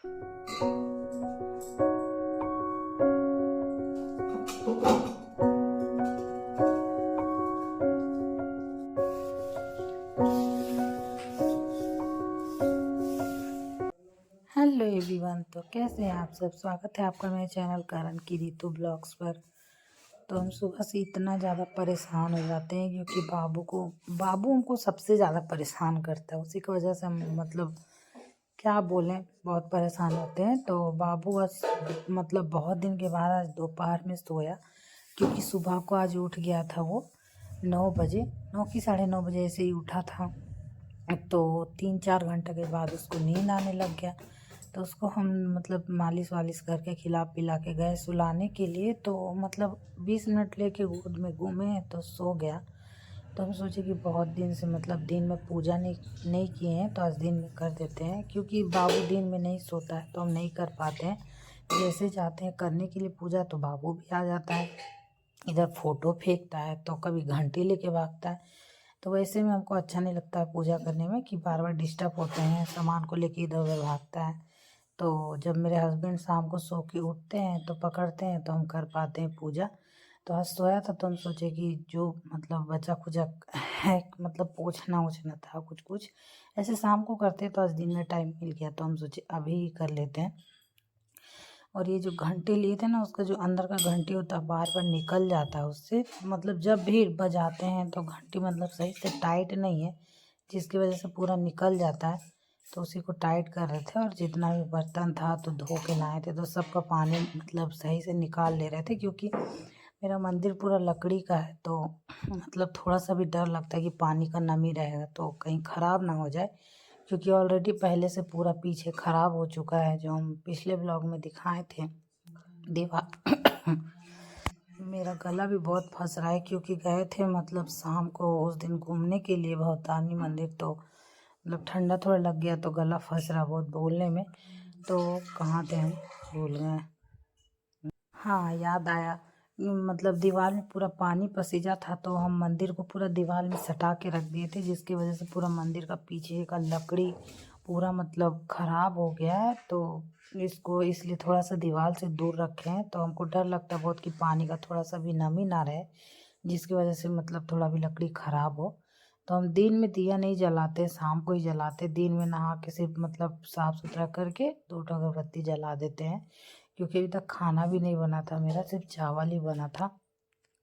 Hello everyone, तो कैसे हैं आप सब। स्वागत है आपका मेरे चैनल करण की ऋतु ब्लॉग्स पर। तो हम सुबह से इतना ज़्यादा परेशान हो जाते हैं क्योंकि बाबू हमको सबसे ज़्यादा परेशान करता है। उसी की वजह से हम क्या बोलें, बहुत परेशान होते हैं। तो बाबू आज बहुत दिन के बाद आज दोपहर में सोया, क्योंकि सुबह को आज उठ गया था वो 9 बजे, 9 की 9:30 ऐसे ही उठा था। तो 3-4 घंटे के बाद उसको नींद आने लग गया। तो उसको हम मालिश वालिश करके खिला पिला के गए सुलाने के लिए। तो 20 मिनट लेके गोद में घूमे तो सो गया। तो हम सोचे कि बहुत दिन से दिन में पूजा नहीं किए हैं, तो आज दिन में कर देते हैं, क्योंकि बाबू दिन में नहीं सोता है तो हम नहीं कर पाते हैं। जैसे चाहते हैं करने के लिए पूजा, तो बाबू भी आ जाता है, इधर फोटो फेंकता है तो कभी घंटी लेके भागता है। तो वैसे में हमको अच्छा नहीं लगता है पूजा करने में कि बार बार डिस्टर्ब होते हैं, सामान को लेके इधर उधर भागता है। तो जब मेरे हस्बैंड शाम को सो के उठते हैं तो पकड़ते हैं, तो हम कर पाते हैं पूजा। तो आज सोया था तो हम सोचे कि जो बचा खुचा है, पोछना ओछना था कुछ कुछ ऐसे शाम को करते, तो आज दिन में टाइम मिल गया तो हम सोचे अभी ही कर लेते हैं। और ये जो घंटे लिए थे ना, उसका जो अंदर का घंटी होता है बार बार निकल जाता है उससे। जब भी बजाते हैं तो घंटी सही से टाइट नहीं है, जिसकी वजह से पूरा निकल जाता है। तो उसी को टाइट कर रहे थे, और जितना भी बर्तन था तो धो के नहाए थे, तो सबका पानी सही से निकाल ले रहे थे। क्योंकि मेरा मंदिर पूरा लकड़ी का है, तो थोड़ा सा भी डर लगता है कि पानी का नमी रहेगा तो कहीं ख़राब ना हो जाए। क्योंकि ऑलरेडी पहले से पूरा पीछे ख़राब हो चुका है, जो हम पिछले ब्लॉग में दिखाए थे दीवार। मेरा गला भी बहुत फंस रहा है, क्योंकि गए थे शाम को उस दिन घूमने के लिए भवतारिणी मंदिर। तो ठंडा थोड़ा लग गया तो गला फंस रहा बहुत बोलने में। तो कहाँ थे हम, भूल गए। हाँ, याद आया। दीवार में पूरा पानी पसीजा था, तो हम मंदिर को पूरा दीवार में सटा के रख दिए थे, जिसकी वजह से पूरा मंदिर का पीछे का लकड़ी पूरा ख़राब हो गया है। तो इसको इसलिए थोड़ा सा दीवार से दूर रखे हैं। तो हमको डर लगता है बहुत कि पानी का थोड़ा सा भी नमी ना रहे, जिसकी वजह से थोड़ा भी लकड़ी ख़राब हो। तो हम दिन में दिया नहीं जलाते, शाम को ही जलाते। दिन में नहा के सिर्फ साफ़ सुथरा करके 2 अगरबत्ती जला देते हैं। क्योंकि अभी तक खाना भी नहीं बना था मेरा, सिर्फ चावल ही बना था।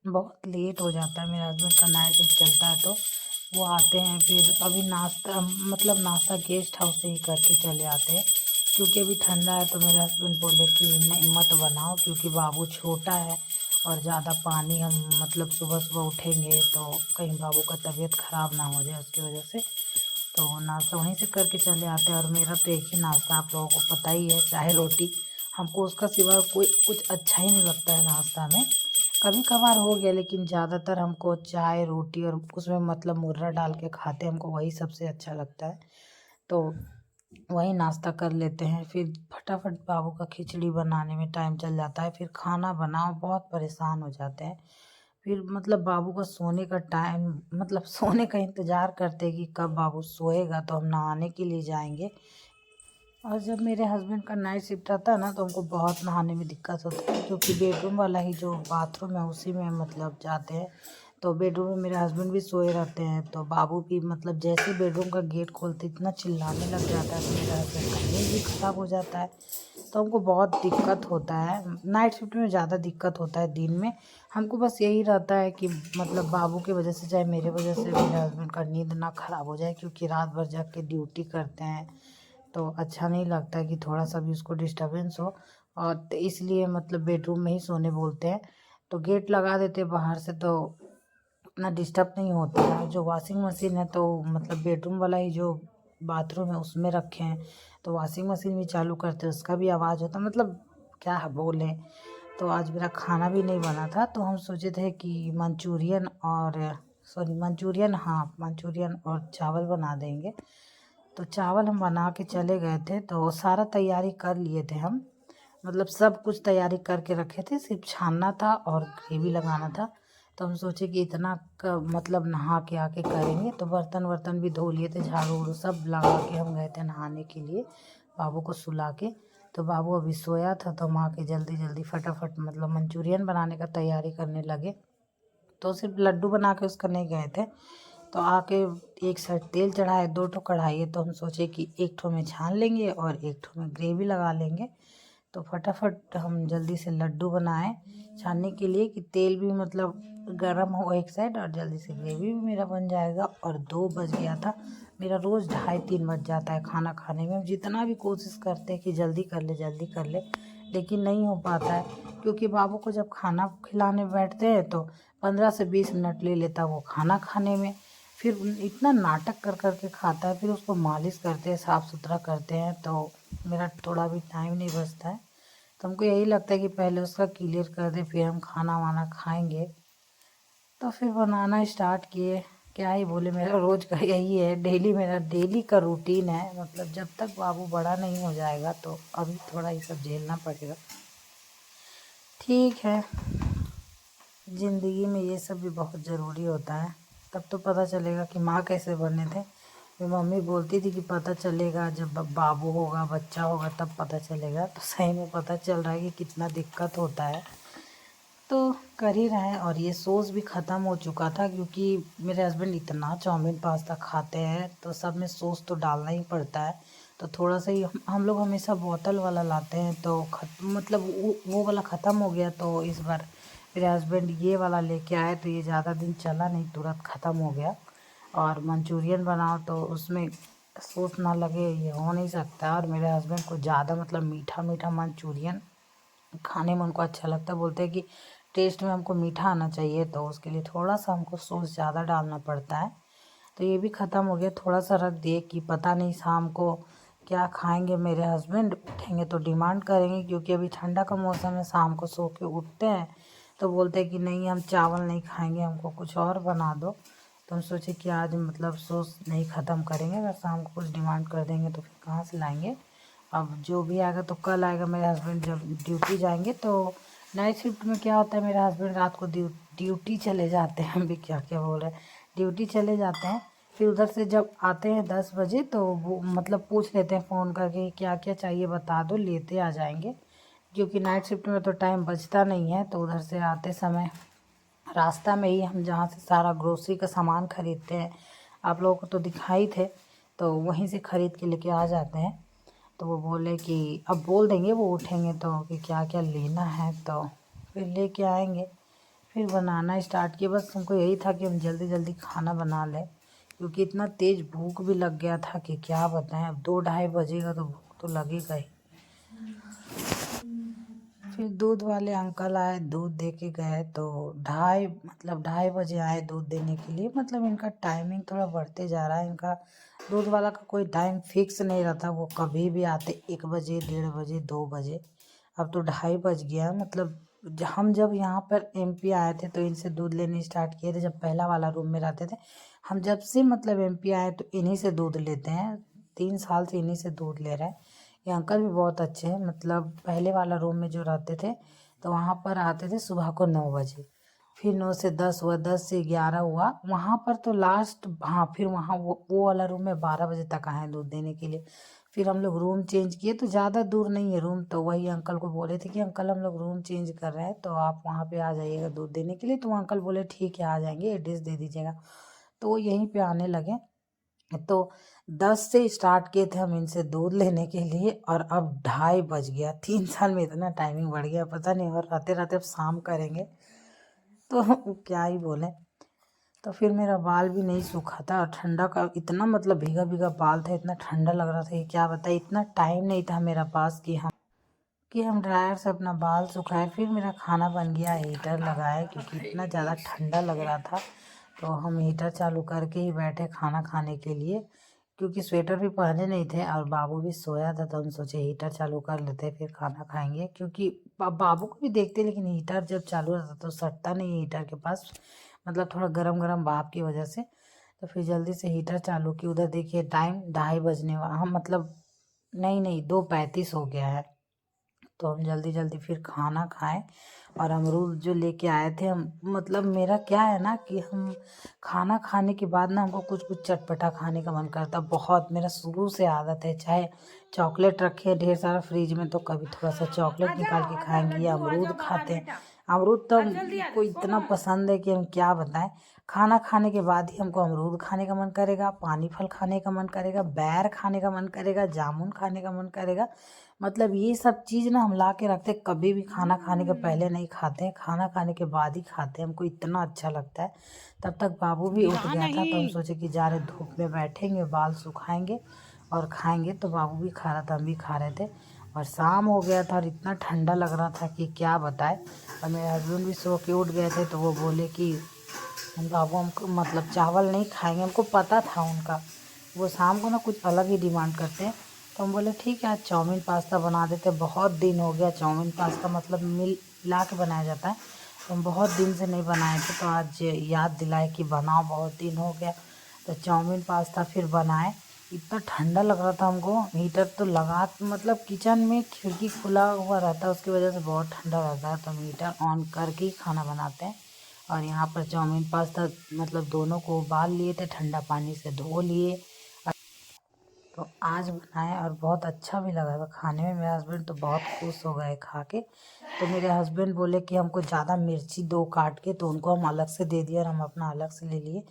बहुत लेट हो जाता है, मेरे हस्बैंड का नाइट शिफ्ट चलता है, तो वो आते हैं। फिर अभी नाश्ता नाश्ता गेस्ट हाउस से ही करके चले आते हैं। क्योंकि अभी ठंडा है, तो मेरे हस्बैंड बोले कि नहीं मत बनाओ, क्योंकि बाबू छोटा है और ज़्यादा पानी हम सुबह सुबह उठेंगे तो कहीं बाबू का तबीयत ख़राब ना हो जाए, उसकी वजह से। तो नाश्ता वहीं से करके चले आते हैं। और मेरा तो एक ही नाश्ता आप लोगों को पता ही है, चाय रोटी। हमको उसका सिवा कोई कुछ अच्छा ही नहीं लगता है नाश्ता में। कभी कभार हो गया, लेकिन ज़्यादातर हमको चाय रोटी, और उसमें मुर्रा डाल के खाते, हमको वही सबसे अच्छा लगता है। तो वही नाश्ता कर लेते हैं। फिर फटाफट बाबू का खिचड़ी बनाने में टाइम चल जाता है, फिर खाना बनाओ, बहुत परेशान हो जाते हैं। फिर बाबू का सोने का टाइम सोने का इंतज़ार करते हैं कि कब बाबू सोएगा तो हम नहाने के लिए जाएंगे। और जब मेरे हस्बैंड का नाइट शिफ्ट आता है ना, तो हमको बहुत नहाने में दिक्कत होती है, क्योंकि बेडरूम वाला ही जो बाथरूम है उसी में जाते हैं। तो बेडरूम में मेरे हस्बैंड भी सोए रहते हैं, तो बाबू भी जैसे बेडरूम का गेट खोलते इतना चिल्लाने लग जाता है, तो मेरे हस्बैंड का नींद भी ख़राब हो जाता है। तो हमको बहुत दिक्कत होता है नाइट शिफ्ट में, ज़्यादा दिक्कत होता है। दिन में हमको बस यही रहता है कि बाबू की वजह से, चाहे मेरे वजह से, मेरे हस्बैंड का नींद ना ख़राब हो जाए, क्योंकि रात भर जाग के ड्यूटी करते हैं। तो अच्छा नहीं लगता है कि थोड़ा सा भी उसको डिस्टर्बेंस हो। और तो इसलिए बेडरूम में ही सोने बोलते हैं। तो गेट लगा देते हैं बाहर से, तो इतना डिस्टर्ब नहीं होता है। जो वॉशिंग मशीन है, तो बेडरूम वाला ही जो बाथरूम है उसमें रखे हैं, तो वॉशिंग मशीन भी चालू करते हैं, उसका भी आवाज़ होता क्या है बोले। तो आज मेरा खाना भी नहीं बना था, तो हम सोचे थे कि मंचूरियन और चावल बना देंगे। तो चावल हम बना के चले गए थे, तो सारा तैयारी कर लिए थे हम, सब कुछ तैयारी करके रखे थे, सिर्फ छानना था और ग्रेवी लगाना था। तो हम सोचे कि इतना नहा के आके करेंगे। तो बर्तन वर्तन भी धो लिए थे, झाड़ू उड़ू सब लगा के हम गए थे नहाने के लिए, बाबू को सुला के। तो बाबू अभी सोया था तो माँ के जल्दी जल्दी फटाफट मतलब मंचूरियन बनाने का तैयारी करने लगे। तो सिर्फ लड्डू बना के उसका नहीं गए थे, तो आके एक साइड तेल चढ़ाए, 2 ठो कढ़ाई है, तो हम सोचे कि एक ठो में छान लेंगे और एक ठो में ग्रेवी लगा लेंगे। तो फटाफट हम जल्दी से लड्डू बनाए छानने के लिए कि तेल भी मतलब गरम हो एक साइड और जल्दी से ग्रेवी भी मेरा बन जाएगा। और 2 बज गया था। मेरा रोज़ 2:30-3 बज जाता है खाना खाने में। हम जितना भी कोशिश करते हैं कि जल्दी कर ले, लेकिन नहीं हो पाता है, क्योंकि बाबू को जब खाना खिलाने बैठते हैं तो 15 से 20 मिनट ले लेता है वो खाना खाने में। फिर इतना नाटक कर कर के खाता है, फिर उसको मालिश करते हैं, साफ़ सुथरा करते हैं, तो मेरा थोड़ा भी टाइम नहीं बचता है। तो हमको यही लगता है कि पहले उसका क्लियर कर दे, फिर हम खाना वाना खाएंगे। तो फिर बनाना स्टार्ट किए। क्या ही बोले, मेरा रोज़ का यही है, मेरा डेली का रूटीन है। मतलब जब तक बाबू बड़ा नहीं हो जाएगा तो अभी थोड़ा ये सब झेलना पड़ेगा। ठीक है, ज़िंदगी में ये सब भी बहुत ज़रूरी होता है। तब तो पता चलेगा कि माँ कैसे बने थे। मेरी मम्मी बोलती थी कि पता चलेगा जब बाबू होगा, बच्चा होगा, तब पता चलेगा। तो सही में पता चल रहा है कि कितना दिक्कत होता है। तो कर ही रहे हैं। और ये सॉस भी ख़त्म हो चुका था, क्योंकि मेरे हस्बैंड इतना चाउमीन पास्ता खाते हैं तो सब में सॉस तो डालना ही पड़ता है। तो थोड़ा सा ही हम लोग हमेशा बोतल वाला लाते हैं, तो मतलब वो वाला ख़त्म हो गया। तो इस बार मेरे हस्बैंड ये वाला लेके आए, तो ये ज़्यादा दिन चला नहीं, तुरंत ख़त्म हो गया। और मंचूरियन बनाओ तो उसमें सॉस ना लगे, ये हो नहीं सकता। और मेरे हस्बैंड को ज़्यादा मतलब मीठा मीठा मंचूरियन खाने में उनको अच्छा लगता है। बोलते हैं कि टेस्ट में हमको मीठा आना चाहिए, तो उसके लिए थोड़ा सा हमको सॉस ज़्यादा डालना पड़ता है। तो ये भी ख़त्म हो गया। थोड़ा सा रख दिए कि पता नहीं शाम को क्या खाएंगे। मेरे हस्बैंड उठेंगे तो डिमांड करेंगे, क्योंकि अभी ठंडा का मौसम है, शाम को सो के उठते हैं तो बोलते हैं कि नहीं हम चावल नहीं खाएंगे, हमको कुछ और बना दो। तो हम सोचे कि आज मतलब सॉस नहीं ख़त्म करेंगे, अगर शाम को कुछ डिमांड कर देंगे तो फिर कहाँ से लाएंगे। अब जो भी आएगा तो कल आएगा। मेरे हस्बैंड जब ड्यूटी जाएंगे तो नाइट शिफ्ट में क्या होता है, मेरे हस्बैंड रात को ड्यूटी चले जाते हैं। हम भी क्या क्या बोल रहे हैं, ड्यूटी चले जाते हैं। फिर उधर से जब आते हैं 10 बजे, तो वो मतलब पूछ लेते हैं फ़ोन करके क्या क्या चाहिए बता दो, लेते आ जाएंगे। क्योंकि नाइट शिफ्ट में तो टाइम बचता नहीं है। तो उधर से आते समय रास्ता में ही हम जहाँ से सारा ग्रोसरी का सामान खरीदते हैं, आप लोगों को तो दिखाई थे, तो वहीं से ख़रीद के लेके आ जाते हैं। तो वो बोले कि अब बोल देंगे वो उठेंगे तो कि क्या क्या लेना है, तो फिर लेके आएंगे। फिर बनाना स्टार्ट किया। बस हमको यही था कि हम जल्दी जल्दी खाना बना लें, क्योंकि इतना तेज़ भूख भी लग गया था कि क्या बताएं। अब 2-2:30 बजेगा तो भूख तो लगेगा ही। फिर दूध वाले अंकल आए, दूध दे के गए, तो 2:30 बजे आए दूध देने के लिए। मतलब इनका टाइमिंग थोड़ा बढ़ते जा रहा है। इनका दूध वाला का कोई टाइम फिक्स नहीं रहता, वो कभी भी आते, 1 बजे, 1:30 बजे, 2 बजे। अब तो 2:30 बज गया। मतलब हम जब यहाँ पर MP आए थे तो इनसे दूध लेने स्टार्ट किए थे, जब पहला वाला रूम में रहते थे। हम जब से मतलब MP आए तो इन्हीं से दूध लेते हैं, 3 साल से इन्हीं से दूध ले रहे हैं। ये अंकल भी बहुत अच्छे हैं। मतलब पहले वाला रूम में जो रहते थे तो वहाँ पर आते थे सुबह को 9 बजे, फिर 9 से 10 हुआ, 10 से 11 हुआ वहाँ पर, तो लास्ट हाँ फिर वहाँ वो वाला रूम में 12 बजे तक आए दूध देने के लिए। फिर हम लोग रूम चेंज किए, तो ज़्यादा दूर नहीं है रूम। तो वही अंकल को बोले थे कि अंकल हम लोग रूम चेंज कर रहे हैं, तो आप वहाँ पे आ जाइएगा दूध देने के लिए। तो वो अंकल बोले ठीक है आ जाएंगे, एड्रेस दे दीजिएगा। तो वो यहीं पे आने लगे। तो 10 से स्टार्ट किए थे हम इनसे दूध लेने के लिए, और अब 2:30 बज गया। 3 साल में इतना टाइमिंग बढ़ गया पता नहीं। और रहते रहते अब शाम करेंगे तो क्या ही बोले। तो फिर मेरा बाल भी नहीं सूखा था, और ठंडा का इतना मतलब भीगा भीगा बाल था, इतना ठंडा लग रहा था कि क्या बताए। इतना टाइम नहीं था मेरा पास कि हम ड्रायर से अपना बाल सुखाए। फिर मेरा खाना बन गया, हीटर लगाए, क्योंकि इतना ज़्यादा ठंडा लग रहा था। तो हम हीटर चालू करके ही बैठे खाना खाने के लिए, क्योंकि स्वेटर भी पहने नहीं थे और बाबू भी सोया था। तो हम सोचे हीटर चालू कर लेते फिर खाना खाएंगे, क्योंकि बाबू को भी देखते, लेकिन हीटर जब चालू रहता तो सटता नहीं है हीटर के पास, मतलब थोड़ा गरम गरम भाप की वजह से। तो फिर जल्दी से हीटर चालू की। उधर देखिए टाइम 2:30 बजने वाला, हम मतलब नहीं नहीं 2:35 हो गया है। तो हम जल्दी जल्दी फिर खाना खाएं। और अमरूद जो लेके आए थे हम, मतलब मेरा क्या है ना कि हम खाना खाने के बाद ना हमको कुछ कुछ चटपटा खाने का मन करता बहुत। मेरा शुरू से आदत है, चाहे चॉकलेट रखे हैं ढेर सारा फ्रिज में तो कभी थोड़ा सा चॉकलेट निकाल के खाएंगे, अमरूद खाते हैं। अमरूद तो हमको इतना पसंद है कि हम क्या बताएं। खाना खाने के बाद ही हमको अमरूद खाने का मन करेगा, पानी फल खाने का मन करेगा, बैर खाने का मन करेगा, जामुन खाने का मन करेगा। मतलब ये सब चीज़ ना हम ला के रखते, कभी भी खाना खाने के पहले नहीं खाते हैं, खाना खाने के बाद ही खाते हैं। हमको इतना अच्छा लगता है। तब तक बाबू भी उठ गया था तो हम सोचे कि जा रहे धूप में बैठेंगे, बाल सुखाएंगे और खाएंगे। तो बाबू भी खा रहा था, हम भी खा रहे थे। और शाम हो गया था और इतना ठंडा लग रहा था कि क्या बताए। और मेरे हस्बैंड भी सो के उठ गए थे तो वो बोले कि बाबू हमको मतलब चावल नहीं खाएंगे। हमको पता था उनका, वो शाम को ना कुछ अलग ही डिमांड करते हैं। तो हम बोले ठीक है आज चाउमीन पास्ता बना देते। बहुत दिन हो गया चाउमीन पास्ता मतलब मिला के बनाया जाता है, तो हम बहुत दिन से नहीं बनाए थे। तो आज याद दिलाए कि बनाओ, बहुत दिन हो गया। तो चाउमीन पास्ता फिर बनाए। इतना ठंडा लग रहा था हमको, हीटर तो लगा मतलब किचन में खिड़की खुला हुआ रहता है, उसकी वजह से बहुत ठंडा रहता है। तो हम हीटर ऑन करके ही खाना बनाते हैं। और यहाँ पर चाउमीन पास्ता मतलब दोनों को उबाल लिए थे, ठंडा पानी से धो लिए। तो आज बनाए और बहुत अच्छा भी लगा था खाने में। मेरे हस्बैंड तो बहुत खुश हो गए खा के। तो मेरे हस्बैंड बोले कि हमको ज़्यादा मिर्ची दो काट के, तो उनको हम अलग से दे दिए और हम अपना अलग से ले लिए।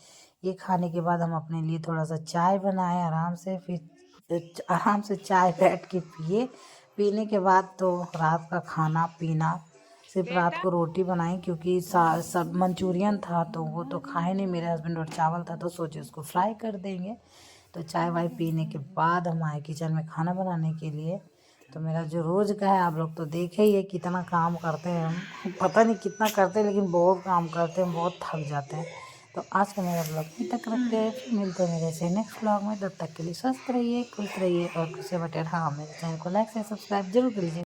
ये खाने के बाद हम अपने लिए थोड़ा सा चाय बनाए आराम से, फिर आराम से चाय बैठ के पिए। पीने के बाद तो रात का खाना पीना, सिर्फ रात को रोटी बनाई क्योंकि सब मंचूरियन था तो वो तो खाए नहीं मेरे हस्बैंड, और चावल था तो सोचे उसको फ्राई कर देंगे। तो चाय वाय पीने के बाद हम आए किचन में खाना बनाने के लिए। तो मेरा जो रोज़ का है, आप लोग तो देखे ही है कितना काम करते हैं हम, पता नहीं कितना करते हैं लेकिन बहुत काम करते हैं, बहुत थक जाते हैं। तो आज का मेरा ब्लॉग यहीं तक रखते हैं, फिर मिलते हैं मेरे से नेक्स्ट ब्लॉग में। तब तक के लिए स्वस्थ रहिए, खुश रहिए और खुशियाँ बटे। हाँ, मेरे चैनल को लाइक से सब्सक्राइब जरूर कर लीजिए।